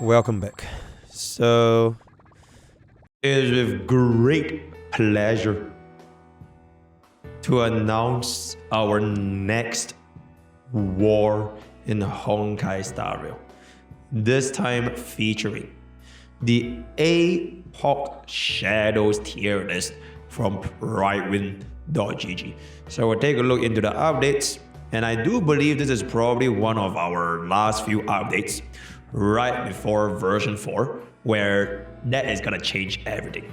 welcome back. So, it is with great pleasure to announce our next war in Honkai starrail. This time featuring the APOC Shadows tier list from Prydwen.gg. So we'll take a look into the updates, and I do believe this is probably one of our last few updates right before version 4, where that is gonna change everything.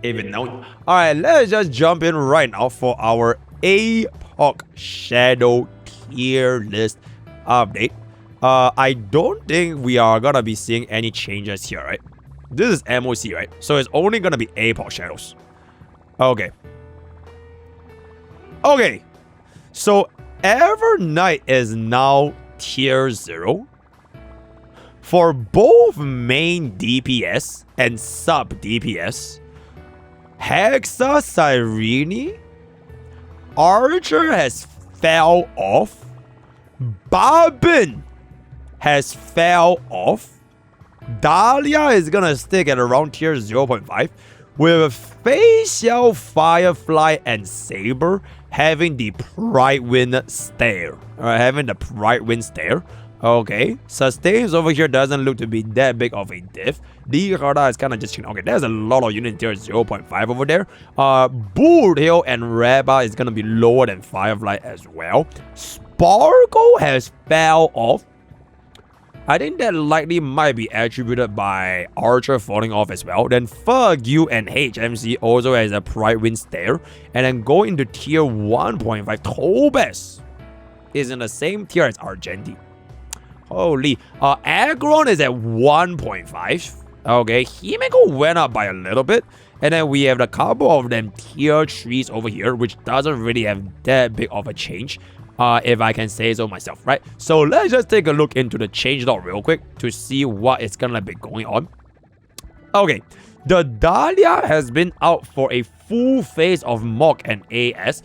Even now. Alright, let's just jump in right now for our APOC Shadow tier list update. I don't think we are gonna be seeing any changes here, right? This is MOC, right? So it's only gonna be APOC Shadows. Okay. So Evernight is now tier 0 for both main DPS and sub DPS. Hexa Cyrene Archer has fell off. Barbin has fell off. Dahlia is gonna stick at around tier 0.5, with Facial, Firefly, and Saber having the Prydwen stare. Okay, Sustains over here doesn't look to be that big of a diff. Diharda is kind of just chilling. Okay, there's a lot of unit tier 0.5 over there. Boot Hill and Reba is gonna be lower than Firefly as well. Sparkle has fell off. I think that likely might be attributed by Archer falling off as well. Then Fuck You and HMC also has a Prydwen stare. And then going into tier 1.5, Tobes is in the same tier as Argenti. Holy. Agron is at 1.5. Okay, Himeko went up by a little bit. And then we have a couple of them tier 3s over here, which doesn't really have that big of a change. If I can say so myself, right? So let's just take a look into the changelog real quick to see what is gonna be going on. Okay, the Dahlia has been out for a full phase of Mock and AS.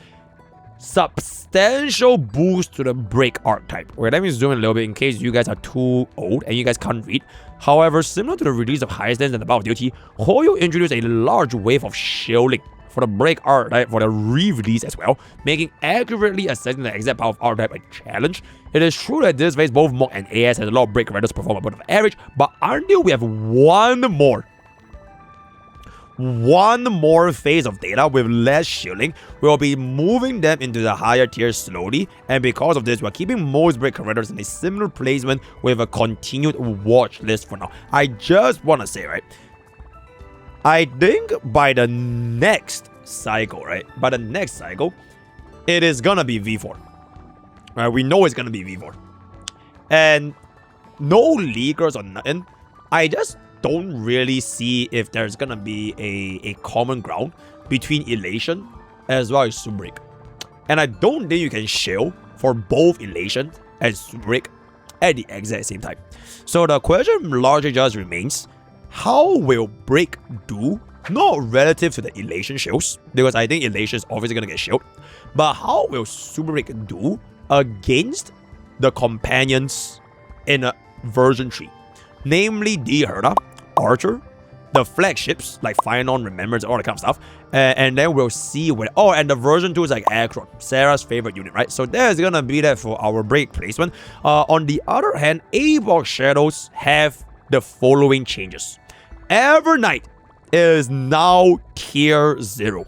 Substantial boost to the break archetype. Okay, let me zoom in a little bit in case you guys are too old and you guys can't read. However, similar to the release of High Stance and the Battle of Duty, Hoyo introduced a large wave of shielding for the break archetype for the re-release as well, making accurately assessing the exact power of archetype a challenge. It is true that this phase, both Mock and AS has a lot of break raiders perform above average, but until we have one more phase of data with less shielding, we'll be moving them into the higher tiers slowly, and because of this, we're keeping most break raiders in a similar placement with a continued watch list for now. I just want to say, right, I think by the next cycle, it is gonna be V4. Right, we know it's gonna be V4. And no leakers or nothing. I just don't really see if there's gonna be a common ground between Elation as well as Subric. And I don't think you can shield for both Elation and Subric at the exact same time. So the question largely just remains, how will Break do? Not relative to the Elation shields, because I think Elation is obviously going to get shielded. But how will Super Break do against the companions in version 3? Namely, Diharda, Archer, the flagships like Firenon, Remembrance, all that kind of stuff. And then we'll see where... Oh, and the version 2 is like Akron, Sarah's favorite unit, right? So there's going to be that for our break placement. On the other hand, APOC Shadows have the following changes. Evernight is now tier 0.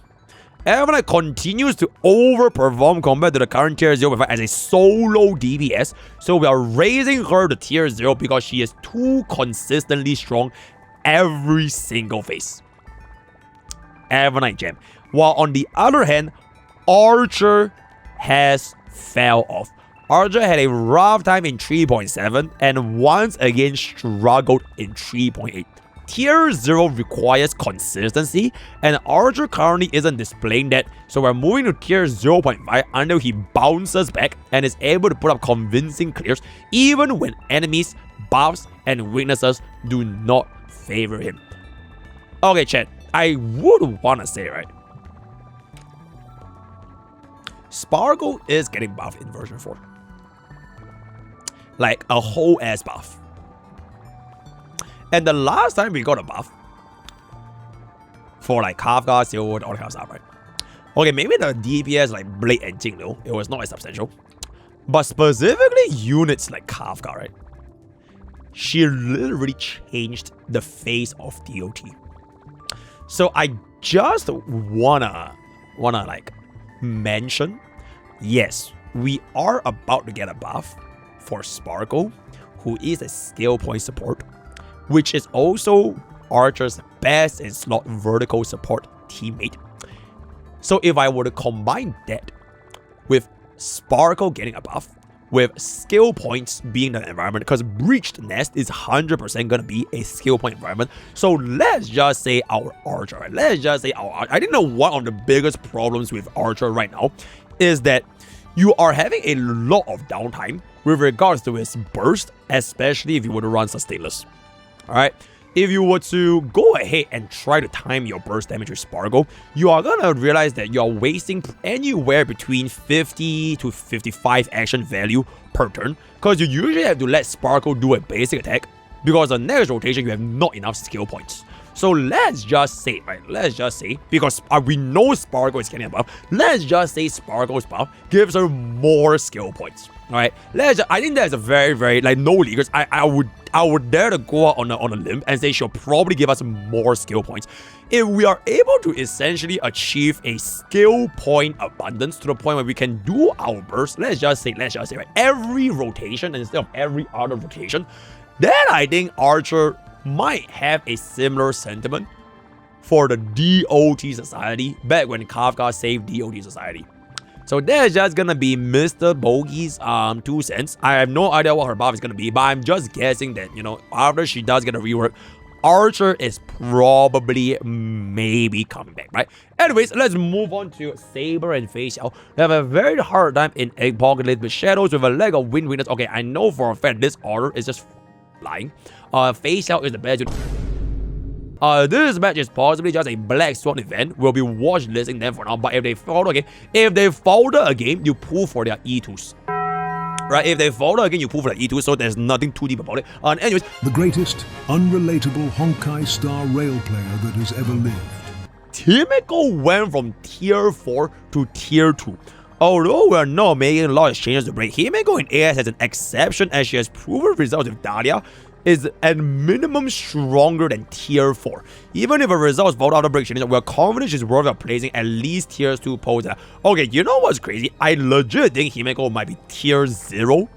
Evernight continues to overperform compared to the current tier 0 as a solo DPS. So we are raising her to tier 0 because she is too consistently strong every single phase. Evernight gem. While on the other hand, Archer has fell off. Archer had a rough time in 3.7 and once again struggled in 3.8. Tier 0 requires consistency, and Archer currently isn't displaying that, so we're moving to tier 0.5 until he bounces back and is able to put up convincing clears even when enemies, buffs, and weaknesses do not favor him. Okay, chat, I would want to say, right, Sparkle is getting buffed in version 4. Like a whole ass buff. And the last time we got a buff for like Kafka, Silwood, all that kind of stuff, right? Okay, maybe the DPS like Blade and Jinglu, it was not as substantial. But specifically units like Kafka, right? She literally changed the face of DOT. So I just wanna like mention, yes, we are about to get a buff for Sparkle, who is a skill point support, which is also Archer's best in slot vertical support teammate. So if I were to combine that with Sparkle getting a buff, with skill points being the environment, because Breached Nest is 100% going to be a skill point environment. So let's just say our Archer, right? Let's just say our Archer. I think one of the biggest problems with Archer right now is that you are having a lot of downtime with regards to its burst, especially if you were to run Sustainless. Alright? If you were to go ahead and try to time your burst damage with Sparkle, you are gonna realize that you're wasting anywhere between 50 to 55 action value per turn, because you usually have to let Sparkle do a basic attack, because the next rotation you have not enough skill points. So let's just say, right, let's just say, because we know Sparkle is getting a buff, let's just say Sparkle's buff gives her more skill points. Alright, I think that's a very, like, no leaguers, I would dare to go out on a limb and say she'll probably give us more skill points. If we are able to essentially achieve a skill point abundance to the point where we can do our burst, let's just say, right, every rotation instead of every other rotation, then I think Archer might have a similar sentiment for the DOT Society back when Kafka saved DOT Society. So that's just gonna be MrPokke's 2 cents. I have no idea what her buff is gonna be, but I'm just guessing that, you know, after she does get a rework, Archer is probably maybe coming back, right? Anyways, let's move on to Saber and Facial. They have a very hard time in Apocalyptic Shadows with a leg of wind weakness. Okay, I know for a fact this order is just lying. Facial is the best. This match is possibly just a Black Swan event. We'll be watch listing them for now, but if they falter again, you pull for their E2s. Right, if they falter again, you pull for their E2s, so there's nothing too deep about it. Anyways, the greatest unrelatable Honkai star rail player that has ever lived. Himeko went from tier 4 to tier 2. Although we are not making a lot of changes to break, Himeko in AS has an exception, as she has proven results with Dahlia is at minimum stronger than tier 4. Even if her results fall out of break changes, we are confident she's worthy of placing at least tier 2 pose. Okay, you know what's crazy? I legit think Himeko might be tier 0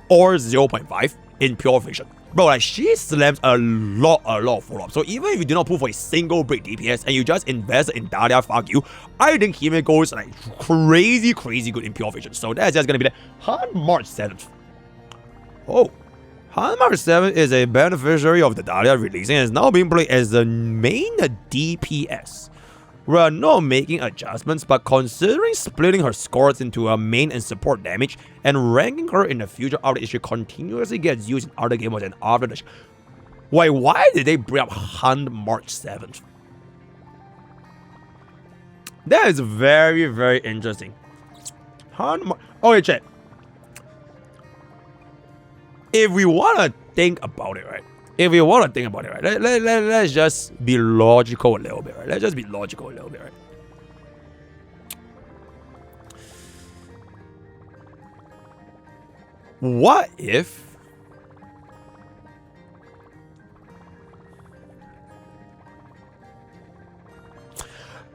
or 0.5 in pure vision. Bro, like, she slams a lot of follow-up. So even if you do not pull for a single break DPS and you just invest in Dahlia, fuck you, I think Himeko is like crazy good in pure vision. So that's just gonna be the Han March 7th. Oh. Han March 7 is a beneficiary of the Dahlia releasing and is now being played as the main DPS. We are not making adjustments, but considering splitting her scores into a main and support damage and ranking her in the future after she continuously gets used in other game modes and after the wait, why did they bring up Han March 7th? That is very interesting. Okay, chat. If we want to think about it, right? Let's just be logical a little bit, right? Let's just be logical a little bit, right? What if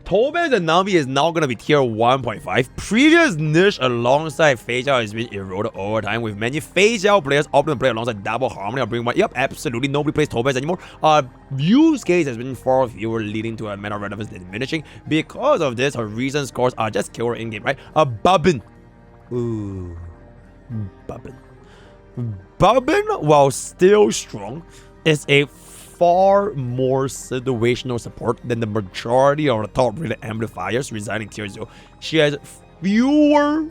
Tobes and Nami is now going to be tier 1.5. Previous niche alongside Facial has been eroded over time, with many Facial players opting to play alongside Double Harmony or bring one. Yep, absolutely. Nobody plays Tobes anymore. Use case has been far fewer, leading to a meta relevance diminishing. Because of this, her recent scores are just killer in-game, right? Bubbin. Ooh. Bubbin, while still strong, is a far more situational support than the majority of the top rated amplifiers residing tier 0. She has fewer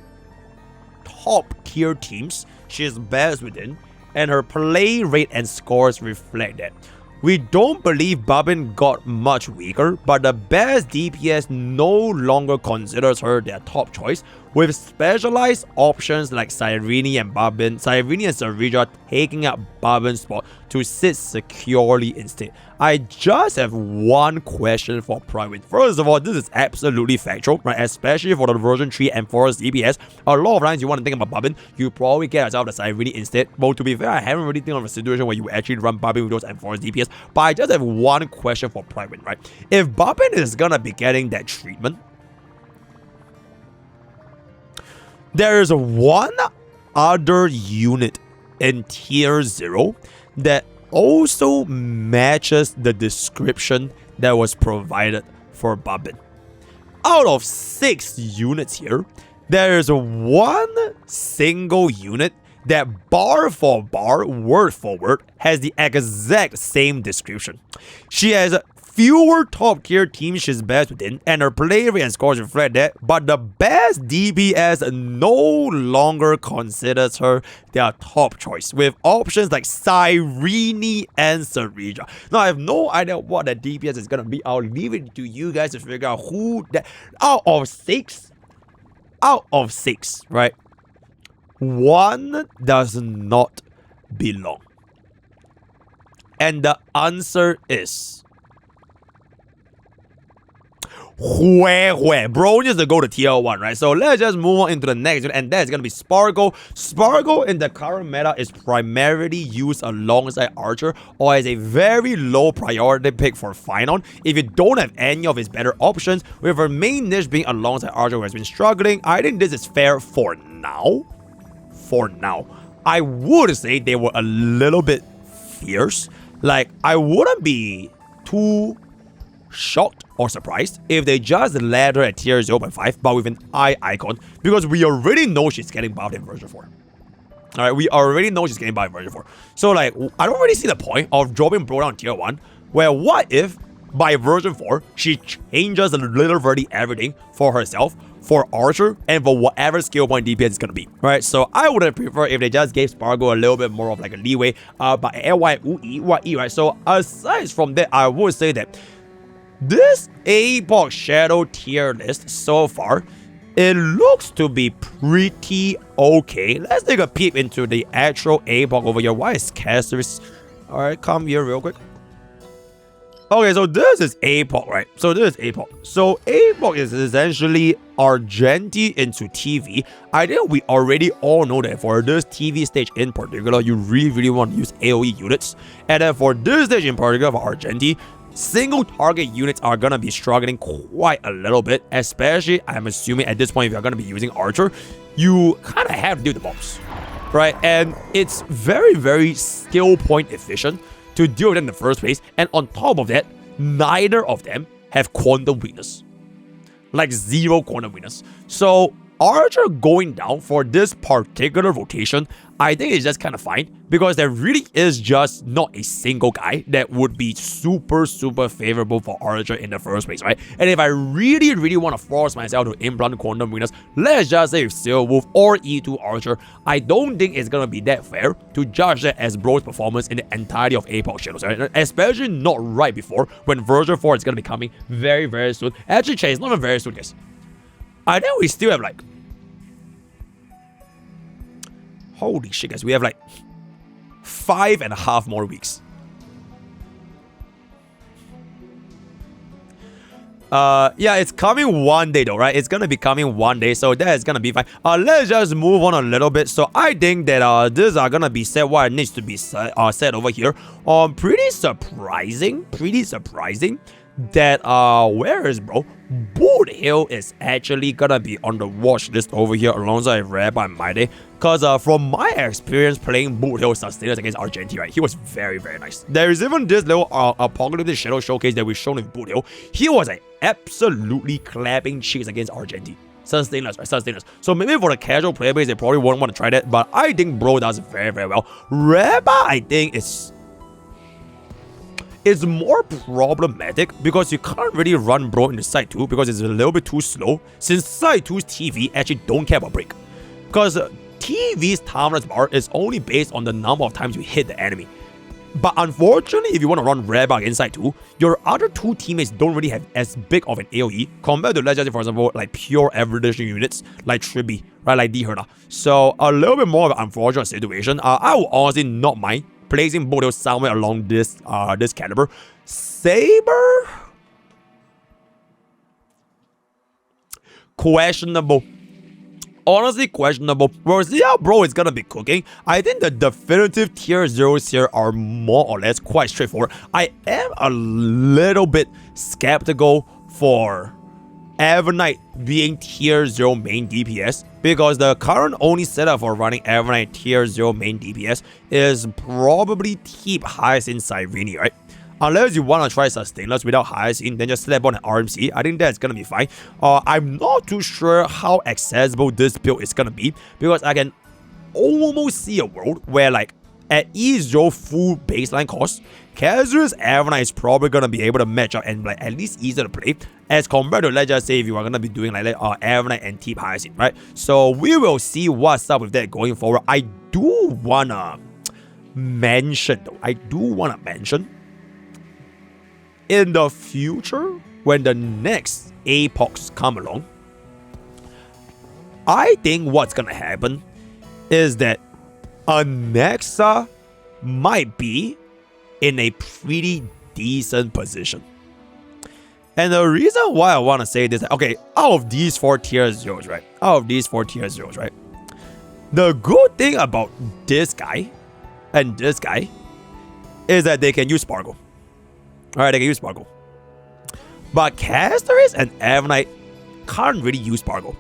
top tier teams she is best within, and her play rate and scores reflect that. We don't believe Bubbin got much weaker, but the best DPS no longer considers her their top choice, with specialized options like Cyrene and Sarija taking up Babin's spot to sit securely instead. I just have one question for Prydwen. First of all, this is absolutely factual, right? Especially for the version 3 and 4 DPS. A lot of times you want to think about Babin, you probably get yourself the Cyrene instead. Well, to be fair, I haven't really think of a situation where you actually run Babin with those enforced DPS, but I just have one question for Prydwen, right? If Babin is gonna be getting that treatment, there is one other unit in tier 0 that also matches the description that was provided for Babin. Out of 6 units here, there is one single unit that bar for bar, word for word, has the exact same description. She has fewer top tier teams she's best within, and her play rate and scores reflect that, but the best DPS no longer considers her their top choice, with options like Cyrene and Sarija. Now, I have no idea what the DPS is gonna be. I'll leave it to you guys to figure out who that out of six, right? One does not belong. And the answer is bro needs to go to tier 1, right? So let's just move on into the next one, and that's gonna be Sparkle. Sparkle in the current meta is primarily used alongside Archer or as a very low priority pick for Finon if you don't have any of his better options, with her main niche being alongside Archer who has been struggling. I think this is fair for now. I would say they were a little bit fierce. Like, I wouldn't be too shocked or surprised if they just led her at tier 0.5 but with an eye icon, because we already know she's getting buffed in version 4. Alright, we already know she's getting buffed in version 4. So like, I don't really see the point of dropping bro down tier 1, where what if by version 4 she changes literally everything for herself, for Archer, and for whatever skill point DPS is gonna be, right? So I would have preferred if they just gave Sparkle a little bit more of like a leeway, but LYUE, right? So aside from that, I would say that this APOC Shadow tier list so far, it looks to be pretty okay. Let's take a peep into the actual APOC over here. Why is Casters? Alright, come here real quick. Okay, so this is APOC, right? So this is APOC. So APOC is essentially Argenti into TV. I think we already all know that for this TV stage in particular, you really want to use AoE units. And then for this stage in particular for Argenti, single target units are gonna be struggling quite a little bit, especially I'm assuming at this point if you're gonna be using Archer, you kind of have to do the bombs, right? And it's very skill point efficient to deal with them in the first place, and on top of that, neither of them have quantum weakness, like 0 quantum weakness. So Archer going down for this particular rotation, I think it's just kind of fine, because there really is just not a single guy that would be super favorable for Archer in the first place, right? And if I really want to force myself to implant quantum weakness, let's just say Steel Wolf or E2 Archer, I don't think it's gonna be that fair to judge that as bro's performance in the entirety of APOC Shadows, right? Especially not right before, when version 4 is gonna be coming very soon. Actually, Chase, not even very soon, guys. I think we still have like, holy shit, guys, we have like 5.5 more weeks. Yeah, it's coming one day though, right? It's gonna be coming one day, so that is gonna be fine. Let's just move on a little bit. So I think that these are gonna be set what needs to be set over here. Pretty surprising that where is bro? Boot Hill is actually gonna be on the watch list over here alongside Rabbi Maide, because from my experience playing Boot Hill Sustainers against Argenti, right, he was very nice. There is even this little Apocalyptic Shadow showcase that we've shown with Boot Hill. He was like absolutely clapping cheeks against Argenti. Sustainers, right? Sustainers. So maybe for the casual player base, they probably won't want to try that, but I think bro does very well. Rabbi, I think it's more problematic because you can't really run bro into side 2 because it's a little bit too slow, since side 2's TV actually don't care about break. Because TV's timeless bar is only based on the number of times you hit the enemy. But unfortunately, if you want to run Rare Bug inside too, your other two teammates don't really have as big of an AoE compared to, let's just say, for example, like pure evolution units like Tribi, right, like D-Herna. So a little bit more of an unfortunate situation. I would honestly not mind placing both those somewhere along this this caliber. Saber? Questionable. Honestly questionable. We'll see how bro is gonna be cooking. I think the definitive tier 0s here are more or less quite straightforward. I am a little bit skeptical for Evernight being tier 0 main DPS because the current only setup for running Evernight tier 0 main DPS is probably keep Hyacinth Cyrene, right? Unless you want to try Sustainless without Hyacinth, then just slap on an RMC. I think that's going to be fine. I'm not too sure how accessible this build is going to be because I can almost see a world where, like, at E0 full baseline cost, Casual's Evernight is probably going to be able to match up and, like, at least easier to play as compared to, let's just say, if you are going to be doing like Evernight and Teep Hyacinth, right? So we will see what's up with that going forward. I do want to mention, though, in the future, when the next APOCs come along, I think what's gonna happen is that Anexa might be in a pretty decent position. And the reason why I want to say this, okay, out of these 4 tier 0s, right? The good thing about this guy and this guy is that they can use Sparkle. Alright, they can use Sparkle. But Casterus and Evernight can't really use Sparkle.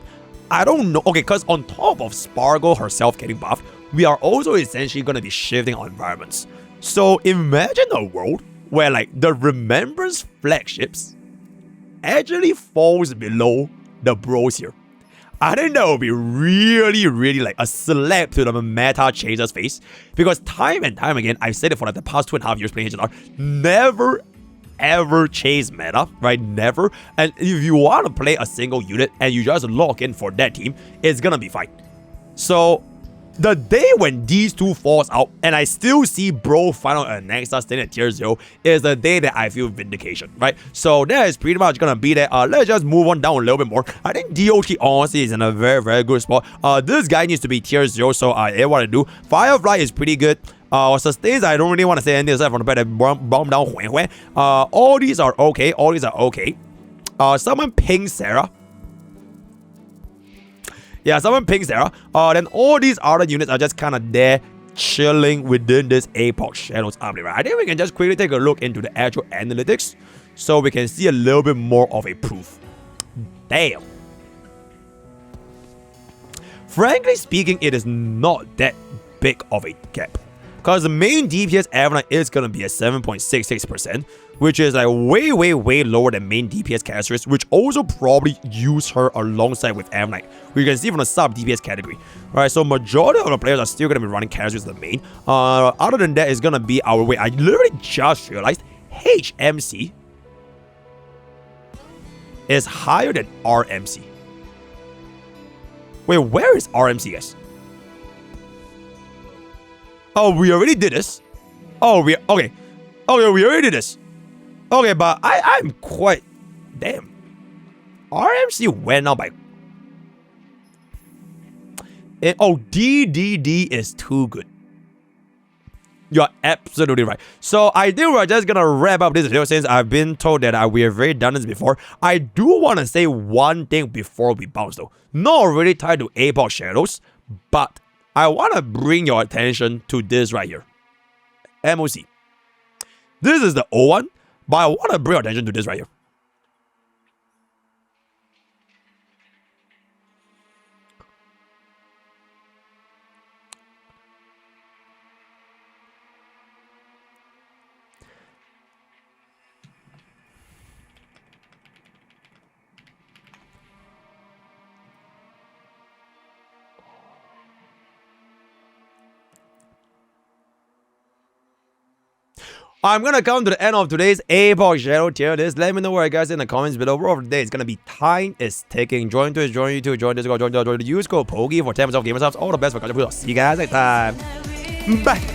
I don't know. Okay, because on top of Sparkle herself getting buffed, we are also essentially going to be shifting our environments. So imagine a world where, like, the Remembrance flagships actually falls below the bros here. I think that would be really, really like a slap to the meta chaser's face. Because time and time again, I've said it for like the past 2.5 years playing HLR, never ever chase meta, right? Never. And if you want to play a single unit and you just lock in for that team, it's gonna be fine. So the day when these two falls out and I still see bro final Anexa staying at tier 0 is the day that I feel vindication, right? So that is pretty much gonna be that. Let's just move on down a little bit more. I think DOT honestly is in a very, very good spot. This guy needs to be tier 0, so I want to do. Firefly is pretty good. Sustains, I don't really want to say anything aside from the fact that bomb down Huan Huan. All these are okay. Someone ping Sarah. Yeah, someone ping Sarah. Then all these other units are just kind of there chilling within this APOC Shadows army, right? I think we can just quickly take a look into the actual analytics so we can see a little bit more of a proof. Damn. Frankly speaking, it is not that big of a gap. Because the main DPS Evernight is going to be at 7.66%, which is like way, way, way lower than main DPS Casterus, which also probably use her alongside with Evernight. We can see from the sub DPS category. Alright, so majority of the players are still going to be running Casterus as the main. Other than that, it's going to be our way. I literally just realized HMC is higher than RMC. Wait, where is RMC, guys? Oh, we already did this. Oh, we okay. Okay, we already did this. Okay, but I'm quite damn. RMC went up by. Oh, DDD is too good. You're absolutely right. So I think we're just gonna wrap up this video since I've been told that we have already done this before. I do want to say one thing before we bounce though. Not really tied to APOC Shadows, but I want to bring your attention to this right here. MOC. This is the old one, but I want to bring your attention to this right here. I'm gonna come to the end of today's APOC Shadow tier list. Let me know where you guys in the comments below. Overall today it's gonna be time is ticking. Join Twitch, join YouTube, join Discord, join the use code POKE for 10% off gamer subs. All the best for culture. See you guys next time. Bye.